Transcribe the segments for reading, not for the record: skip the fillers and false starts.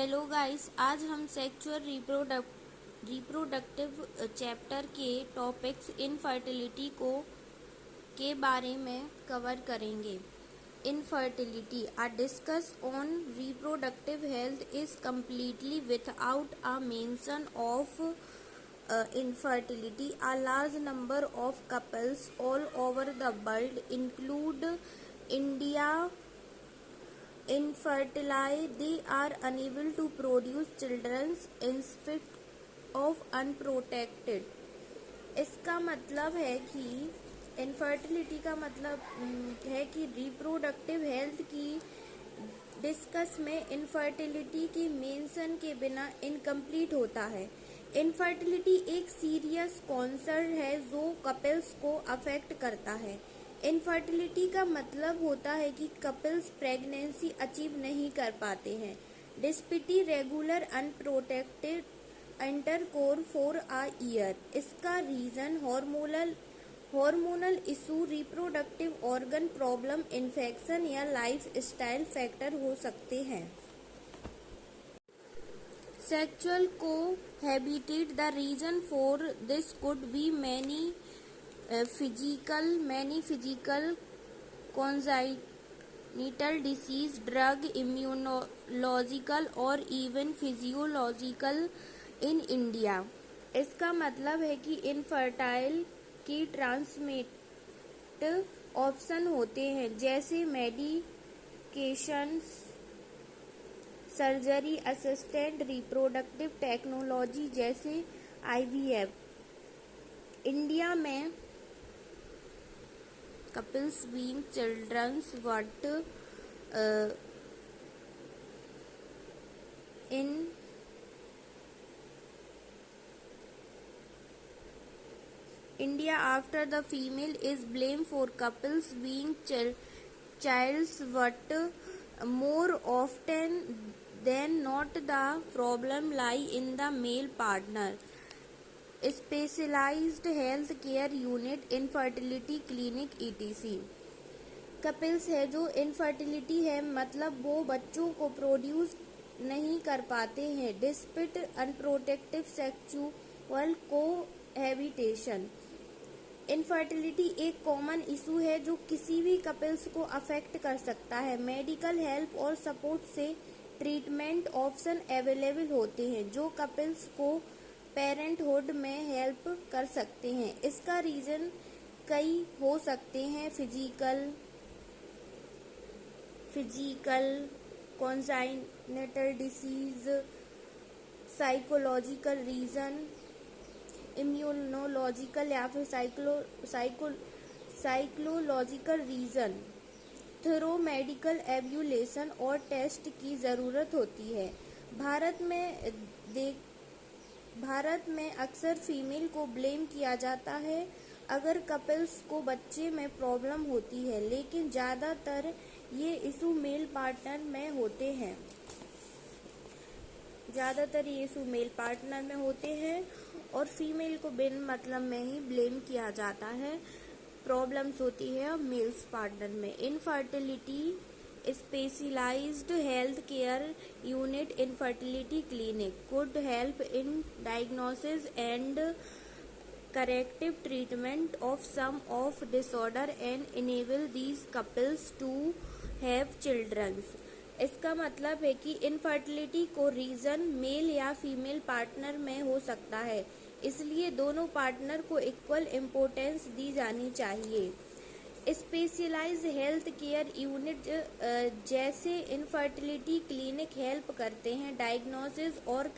Hello guys, आज हम sexual reproductive chapter के टॉपिक्स इनफर्टिलिटी को के बारे में कवर करेंगे। Infertility a discuss on reproductive health is completely without a mention of infertility. A large number of couples all over the world, include India, infertile. They are unable to produce children instead of unprotected. इसका मतलब है कि infertility का मतलब है कि reproductive health की discuss में इनफर्टिलिटी की मेंशन के बिना इनकम्प्लीट होता है। इनफर्टिलिटी एक सीरियस कॉन्सर्न है जो कपल्स को अफेक्ट करता है। इनफर्टिलिटी का मतलब होता है कि कपल्स प्रेगनेंसी अचीव नहीं कर पाते हैं despite regular unprotected intercourse for a year. इसका reason hormonal issue, reproductive organ problem, infection या लाइफ स्टाइल फैक्टर हो सकते हैं। Sexual cohabitate, the reason for this could be many physical congenital disease, drug, immunological और even physiological in India. इसका मतलब है कि इनफर्टाइल की ट्रांसमिट ऑप्शन होते हैं जैसे medication, surgery, assistant reproductive technology जैसे IVF। इंडिया में couples being childrens what in India after the female is blamed for couples being childless, but more often than not the problem lie in the male partner. Specialized health care unit, infertility clinic etc. Couples है जो infertility है मतलब वो बच्चों को produce नहीं कर पाते हैं डिस्पिट अनप्रोटेक्टिव सेक्सुअल कोहैबिटेशन। इनफर्टिलिटी एक कॉमन इशू है जो किसी भी कपल्स को अफेक्ट कर सकता है। मेडिकल हेल्प और सपोर्ट से ट्रीटमेंट ऑप्शन अवेलेबल होते हैं जो कपल्स को पेरेंटहुड में हेल्प कर सकते हैं। इसका रीजन कई हो सकते हैं, physical congenital disease, psychological reason, immunological या फिर psychological reason. Through medical evaluation और टेस्ट की ज़रूरत होती है। भारत में अक्सर फीमेल को ब्लेम किया जाता है अगर कपल्स को बच्चे में प्रॉब्लम होती है, लेकिन ज़्यादातर ये इशू मेल पार्टनर में होते हैं और फीमेल को बिन मतलब में ही ब्लेम किया जाता है। प्रॉब्लम्स होती है मेल्स पार्टनर में। Infertility specialized health care unit, infertility clinic could help in diagnosis and corrective treatment of some of disorder and enable these couples to have children. इसका मतलब है कि इनफर्टिलिटी को रीजन मेल या female partner में हो सकता है, इसलिए दोनों पार्टनर को इक्वल इम्पोर्टेंस दी जानी चाहिए। स्पेशलाइज्ड हेल्थ केयर यूनिट जैसे इनफर्टिलिटी क्लिनिक हेल्प करते हैं डायग्नोसिस और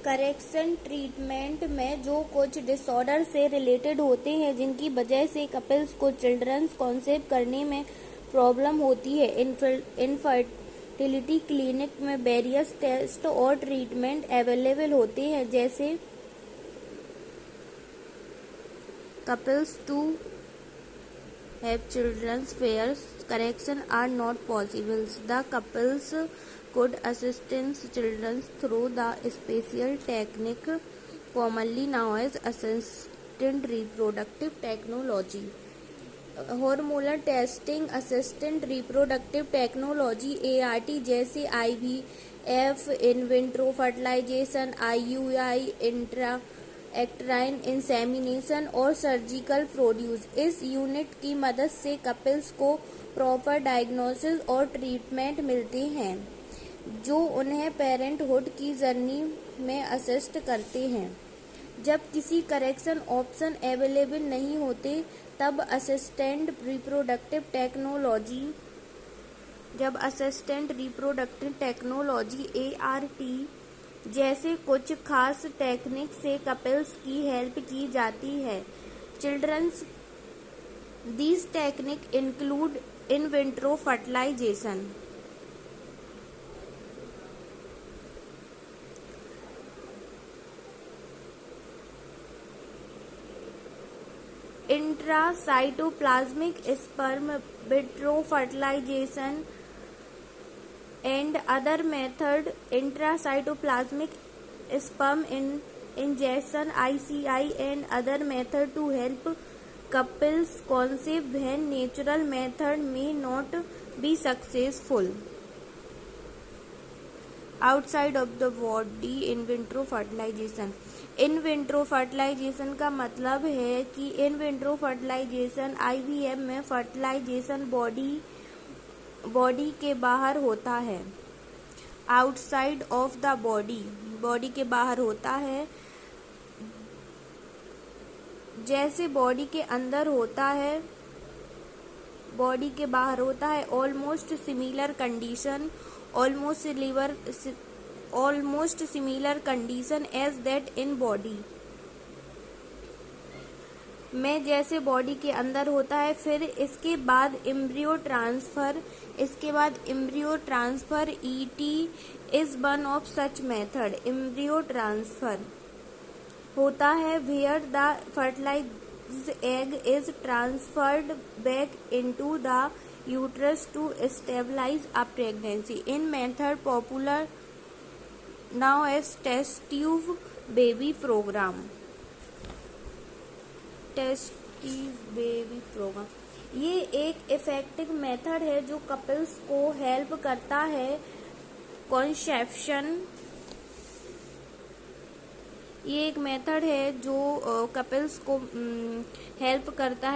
करेक्शन ट्रीटमेंट में जो कुछ डिसऑर्डर से रिलेटेड होते हैं जिनकी वजह से कपल्स को चिल्ड्रंस कॉन्सेव करने में प्रॉब्लम होती है। इनफर्टिलिटी क्लिनिक में वेरियस टेस्ट और ट्रीटमेंट अवेलेबल होते हैं जैसे couples to have children where correction are not possible. The couples could assist children through the special technique commonly known as assisted reproductive technology. Hormonal testing assistant reproductive technology ART जैसे IVF, in vitro fertilization, IUI, एक्ट्राइन insemination और surgical produce. इस unit की मदद से couples को proper diagnosis और treatment मिलते हैं जो उन्हें पेरेंटहुड की जर्नी में असिस्ट करते हैं। जब किसी करेक्शन ऑप्शन अवेलेबल नहीं होते तब असिस्टेंट रिप्रोडक्टिव टेक्नोलॉजी ART जैसे कुछ खास टेक्निक से कपल्स की हेल्प की जाती है। Childrens these technique include in vitro fertilization, intracytoplasmic sperm vitro fertilization and other method, intracytoplasmic sperm injection ICI and other method to help couples conceive when natural method may not be successful. Outside of the body in vitro fertilization. In vitro fertilization का मतलब है कि in vitro fertilization IVF में fertilization body के बाहर होता है। Outside of the body के बाहर होता है, जैसे बॉडी के अंदर होता है, बॉडी के बाहर होता है। Almost similar condition as that in body में जैसे बॉडी के अंदर होता है। फिर इसके बाद embryo transfer ET is one of such method. Embryo transfer होता है where the fertilized egg is transferred back into the uterus to stabilize a pregnancy. In method popular now as test tube baby program. ये एक effective method है जो couples को help करता है conception. ये एक मेथड है जो कपल्स को हेल्प करता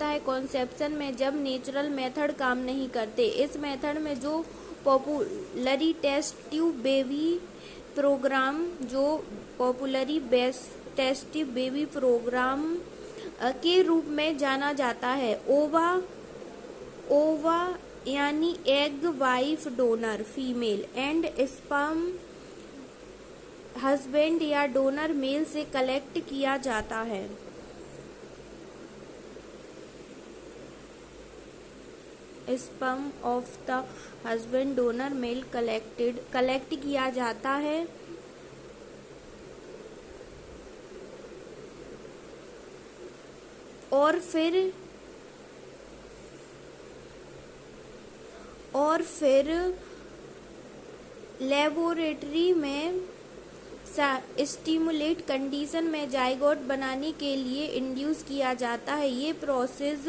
है कॉन्सेप्शन में जब नेचुरल मेथड काम नहीं करते। इस मेथड में जो popularly test tube baby program के रूप में जाना जाता है। ओवा यानी egg wife donor female and sperm husband या डोनर मेल से कलेक्ट किया जाता है। Sperm of the husband donor male collect किया जाता है और फिर लेबोरेटरी में स्टिमुलेट कंडीशन में जाइगोट बनाने के लिए इंड्यूस किया जाता है। ये प्रोसेस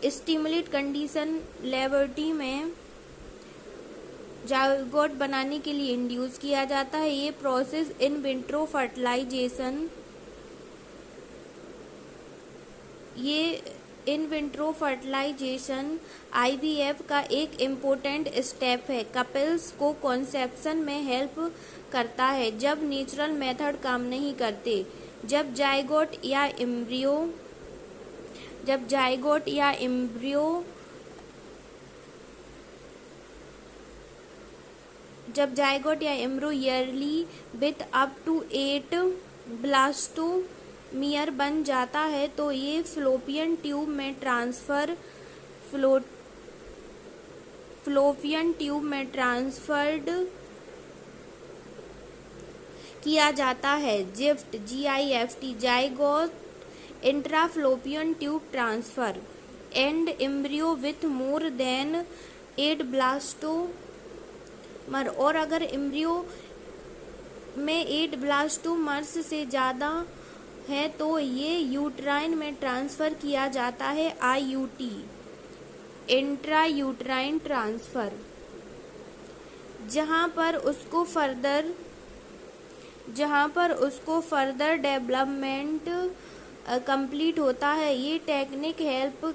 स्टिमुलेट कंडीशन लेबोरेटरी में जाइगोट बनाने के लिए इंड्यूस किया जाता है। ये process in vitro fertilization IVF का एक इम्पोर्टेंट स्टेप है। कपल्स को कॉन्सेप्शन में हेल्प करता है जब नेचुरल मेथड काम नहीं करते। जब जाइगोट या embryo early with up to 8 blastomere बन जाता है तो ये फ्लोपियन ट्यूब में ट्रांसफर्ड किया जाता है। GIFT zygote intrafallopian tube transfer and embryo with more than 8 blastomere. और अगर एम्ब्रियो में 8 ब्लास्टोमर्स से ज़्यादा है तो ये यूट्राइन में ट्रांसफ़र किया जाता है IUT, इंट्रा यूट्राइन ट्रांसफ़र, जहाँ पर उसको फर्दर डेवलपमेंट कंप्लीट होता है। ये टेक्निक हेल्प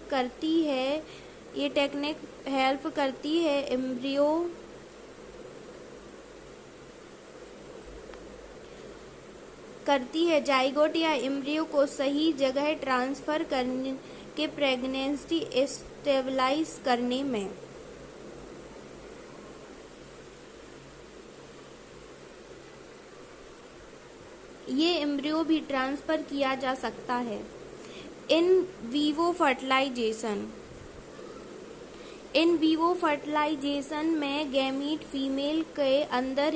करती है जाइगोट या एम्ब्रियो को सही जगह ट्रांसफ़र करने के प्रेगनेंसी स्टेबलाइज करने में। ये एम्ब्रियो भी ट्रांसफ़र किया जा सकता है। इन वीवो फर्टिलाइजेशन में गैमीट फीमेल के अंदर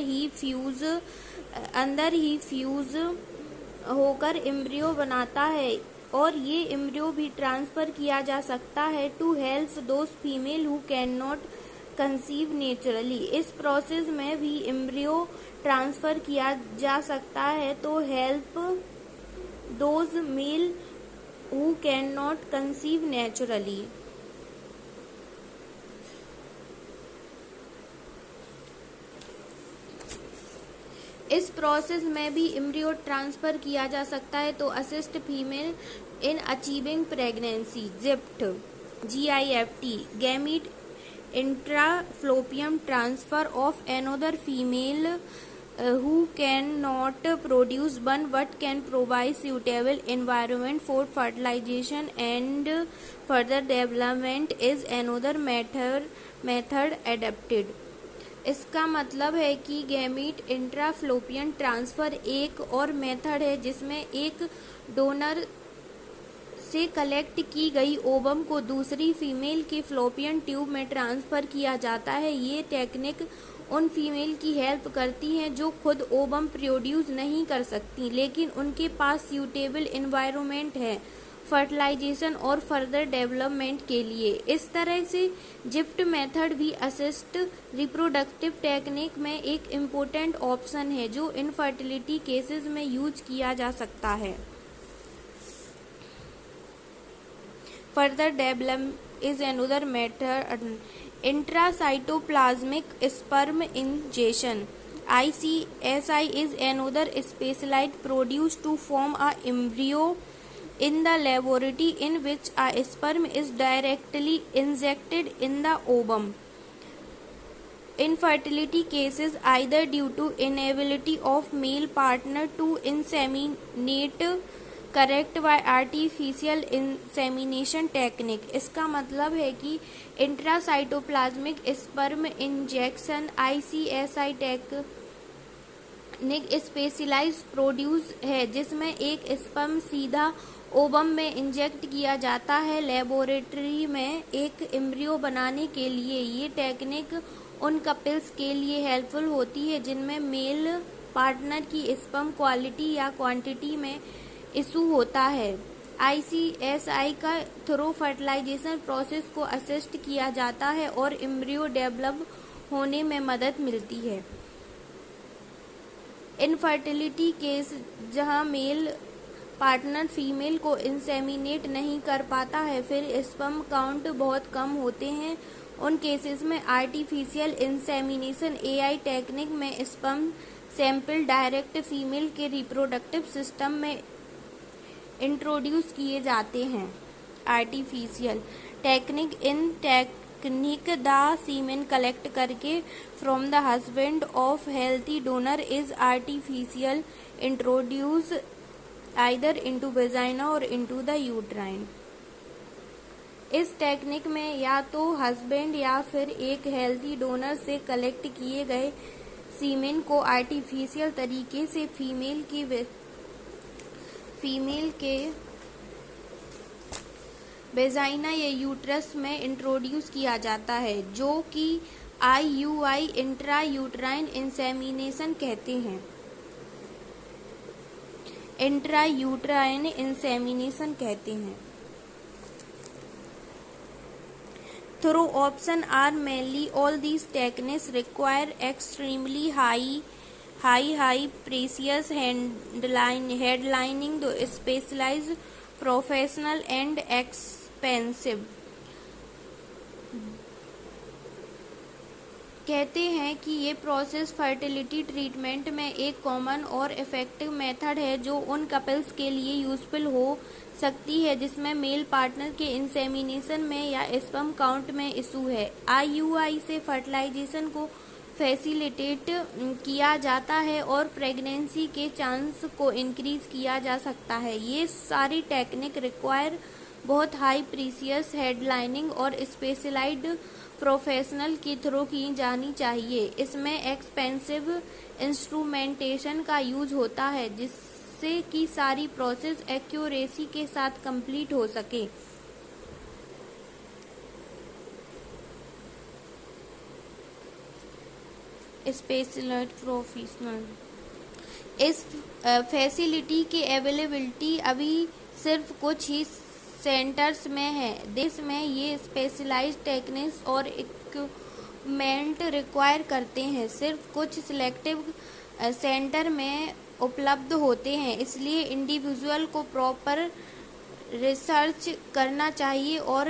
ही फ्यूज होकर एम्ब्रियो बनाता है और ये एम्ब्रियो भी ट्रांसफ़र किया जा सकता है to help those female who can not conceive naturally. इस प्रोसेस में भी एम्ब्रियो ट्रांसफ़र किया जा सकता है to help those male who can not conceive naturally. इस प्रोसेस में भी एम्ब्रियो ट्रांसफ़र किया जा सकता है to assist female in achieving pregnancy. GIFT gamete intrafallopian transfer of another female who cannot produce one but can provide suitable environment for fertilization and further development is another method adapted। इसका मतलब है कि gamete इंट्राफ्लोपियन transfer एक और method है जिसमें एक donor से कलेक्ट की गई ओवम को दूसरी फीमेल के फ्लोपियन ट्यूब में ट्रांसफ़र किया जाता है। ये टेक्निक उन फीमेल की हेल्प करती हैं जो खुद ओवम प्रोड्यूस नहीं कर सकती लेकिन उनके पास सूटेबल एनवायरनमेंट है फर्टिलाइजेशन और फर्दर डेवलपमेंट के लिए। इस तरह से जिप्ट मेथड भी असिस्ट रिप्रोडक्टिव टेक्निक में एक इम्पोर्टेंट ऑप्शन है जो इनफर्टिलिटी केसेस में यूज किया जा सकता है। Further development is another method intracytoplasmic sperm injection ICSI is another specialized produce to form a embryo in the laboratory in which a sperm is directly injected in the ovum. Infertility cases either due to inability of male partner to inseminate correct by artificial insemination technique। इसका मतलब है कि intracytoplasmic sperm injection ICSI technique specialize produce है जिसमें एक sperm सीधा ovum में inject किया जाता है लेबोरेटरी में एक एम्ब्रियो बनाने के लिए। ये टेक्निक उन कपल्स के लिए हेल्पफुल होती है जिनमें मेल पार्टनर की स्पर्म क्वालिटी या क्वांटिटी में इशू होता है। ICSI का थ्रू फर्टिलाइजेशन प्रोसेस को असिस्ट किया जाता है और एम्ब्रियो डेवलप होने में मदद मिलती है। इनफर्टिलिटी केस जहां मेल पार्टनर फीमेल को इंसेमिनेट नहीं कर पाता है फिर स्पर्म काउंट बहुत कम होते हैं, उन केसेस में आर्टिफिशियल इंसेमिनेशन AI टेक्निक में स्पर्म सैंपल डायरेक्ट फीमेल के रिप्रोडक्टिव सिस्टम में इंट्रोड्यूस किए जाते हैं। Artificial technique in technique the semen collect करके from the husband of healthy donor is artificial introduce either into vagina और into the uterine. इस technique में या तो हस्बैंड या फिर एक हेल्थी डोनर से कलेक्ट किए गए सीमेन को आर्टिफिशियल तरीके से फीमेल के वेजाइना या यूट्रस में इंट्रोड्यूस किया जाता है जो कि IUI इंट्रा यूट्राइन इंसेमिनेशन कहते हैं। इंट्रा यूट्राइन इंसेमिनेशन कहते हैं। Through option are mainly all these techniques require extremely high high precious headlining the specialized, professional and expensive। कहते हैं कि ये प्रोसेस फर्टिलिटी ट्रीटमेंट में एक कॉमन और इफ़ेक्टिव मेथड है जो उन कपल्स के लिए यूज़फुल हो सकती है जिसमें मेल पार्टनर के इंसेमिनेशन में या स्पर्म काउंट में इशू है। आईयूआई से फर्टिलाइजेशन को फैसिलिटेट किया जाता है और प्रेगनेंसी के चांस को इंक्रीज किया जा सकता है। ये सारी टेक्निक रिक्वायर बहुत हाई प्रीसियस हेडलाइनिंग और स्पेशलाइज्ड प्रोफेशनल के थ्रू की जानी चाहिए। इसमें एक्सपेंसिव इंस्ट्रूमेंटेशन का यूज होता है जिससे कि सारी प्रोसेस एक्यूरेसी के साथ कंप्लीट हो सके। स्पेशलाइज्ड प्रोफेशनल, इस फैसिलिटी की अवेलेबिलिटी अभी सिर्फ कुछ ही सेंटर्स में है। देश में ये स्पेशलाइज्ड टेक्निक्स और इक्विपमेंट रिक्वायर करते हैं सिर्फ कुछ सिलेक्टिव सेंटर में उपलब्ध होते हैं, इसलिए इंडिविजुअल को प्रॉपर रिसर्च करना चाहिए और